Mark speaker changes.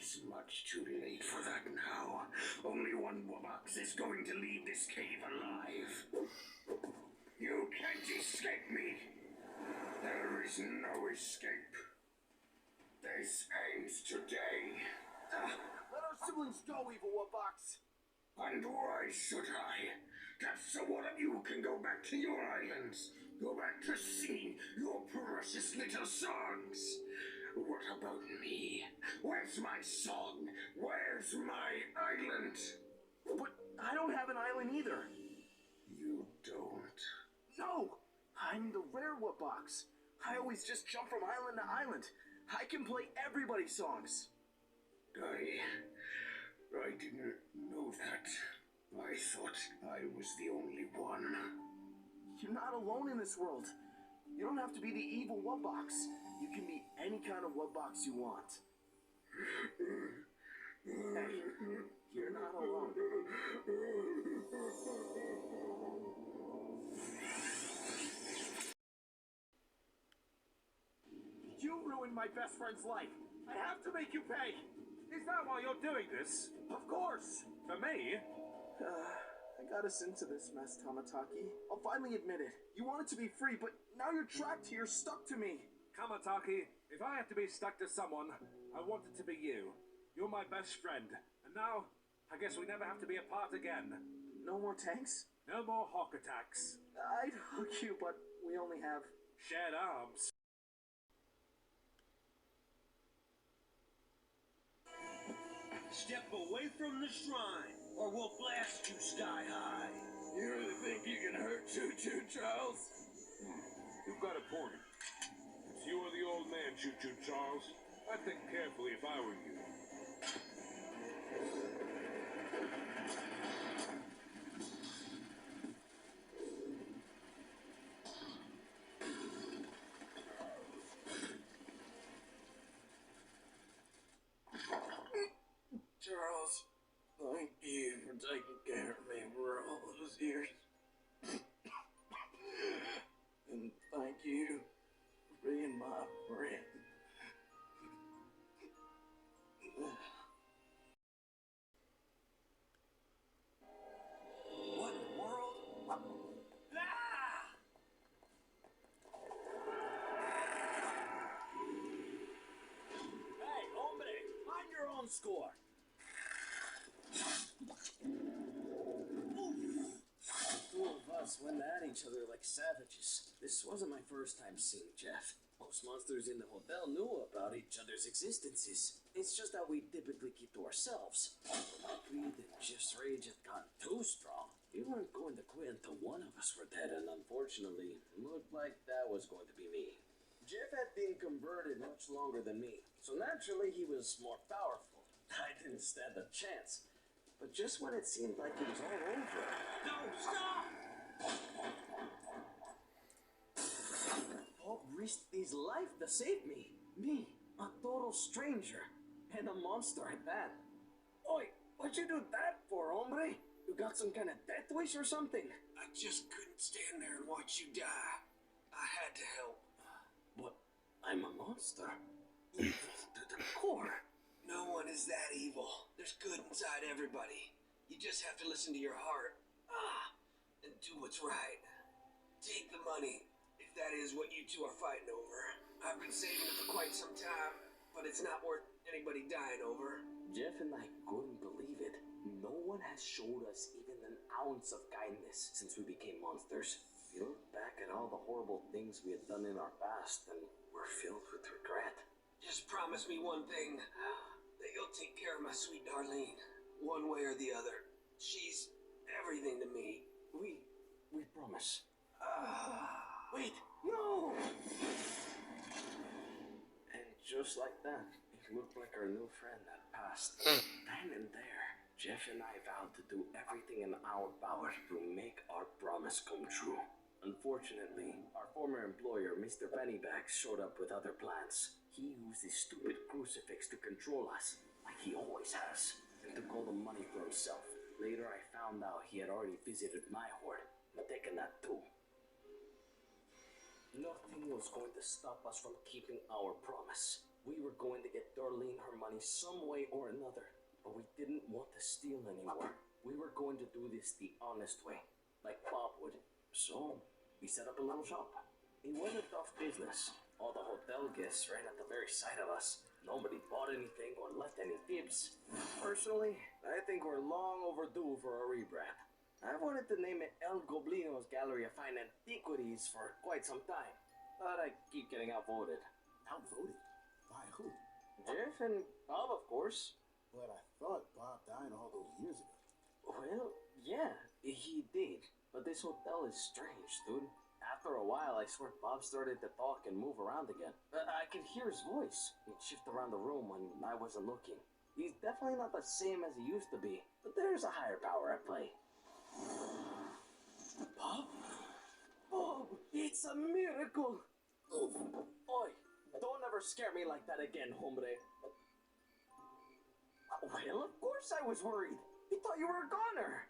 Speaker 1: It's much too late for that now. Only one Wubbox is going to leave this cave alive. You can't escape me. There is no escape. This ends today.
Speaker 2: Let our siblings go, evil Wubbox.
Speaker 1: And why should I? Just so one of you can go back to your islands. Go back to singing your precious little songs. What about me? Where's my song? Where's my island?
Speaker 2: But I don't have an island either.
Speaker 1: You don't?
Speaker 2: No! I'm the rare Wubbox. I always just jump from island to island. I can play everybody's songs.
Speaker 1: I didn't know that. I thought I was the only one.
Speaker 2: You're not alone in this world. You don't have to be the evil Wubbox. You can be any kind of Wubbox you want. Hey, you're not alone. You ruined my best friend's life. I have to make you pay.
Speaker 3: Is that why you're doing this?
Speaker 2: Of course.
Speaker 3: For me?
Speaker 2: I got us into this mess, Tamataki. I'll finally admit it. You wanted to be free, but now you're trapped here, stuck to me.
Speaker 3: Chamataki, if I have to be stuck to someone, I want it to be you. You're my best friend. And now, I guess we never have to be apart again.
Speaker 2: No more tanks?
Speaker 3: No more hawk attacks.
Speaker 2: I'd hug you, but we only have
Speaker 3: shared arms.
Speaker 4: Step away from the shrine, or we'll blast you sky high.
Speaker 1: You really think you can hurt Choo Choo Charles?
Speaker 3: You've got a point. Since you are the old man, Choo Choo Charles, I'd think carefully if I were you.
Speaker 2: Charles, thank you for taking care of me for all those years. And thank you for being my friend.
Speaker 4: What in the world? Ah! Hey, hombre, mind your own score.
Speaker 5: Two of us went at each other like savages. This wasn't my first time seeing Jeff. Most monsters in the hotel knew about each other's existences. It's just that we typically keep to ourselves. Greed and Jeff's rage had gotten too strong. We weren't going to quit until one of us were dead, and unfortunately, it looked like that was going to be me. Jeff had been converted much longer than me, so naturally he was more powerful. I didn't stand a chance. But just when it seemed like it was all over...
Speaker 4: No, stop!
Speaker 5: Bob risked his life to save me. Me, a total stranger. And a monster at that. Oi, what'd you do that for, hombre? You got some kind of death wish or something?
Speaker 4: I just couldn't stand there and watch you die. I had to help.
Speaker 5: But I'm a monster. Evil to the core.
Speaker 4: No one is that evil. There's good inside everybody. You just have to listen to your heart. And do what's right. Take the money, if that is what you two are fighting over. I've been saving it for quite some time, but it's not worth anybody dying over.
Speaker 5: Jeff and I couldn't believe it. No one has showed us even an ounce of kindness since we became monsters. We look back at all the horrible things we had done in our past, and we're filled with regret.
Speaker 4: Just promise me one thing. That you'll take care of my sweet Darlene. One way or the other. She's everything to me.
Speaker 5: We promise.
Speaker 4: Wait.
Speaker 5: No! And just like that, it looked like our new friend had passed. Then and there, Jeff and I vowed to do everything in our power to make our promise come true. Unfortunately, our former employer, Mr. Pennybags, showed up with other plans. He used his stupid crucifix to control us, like he always has, and took all the money for himself. Later, I found out he had already visited my horde, and taken that too. Nothing was going to stop us from keeping our promise. We were going to get Darlene her money some way or another, but we didn't want to steal anymore. We were going to do this the honest way, like Bob would. So, we set up a little shop. It was a tough business. All the hotel guests ran at the very sight of us. Nobody bought anything or left any tips. Personally, I think we're long overdue for a rebrand. I've wanted to name it El Goblino's Gallery of Fine Antiquities for quite some time, but I keep getting outvoted.
Speaker 6: Outvoted? By who?
Speaker 5: Jeff and Bob, of course.
Speaker 6: But I thought Bob died all those years ago.
Speaker 5: Well, yeah, he did. But this hotel is strange, dude. After a while, I swear Bob started to talk and move around again. I could hear his voice. He'd shift around the room when I wasn't looking. He's definitely not the same as he used to be, but there's a higher power at play. Bob? Bob! It's a miracle! Oi, don't ever scare me like that again, hombre. Well, of course I was worried. He thought you were a goner.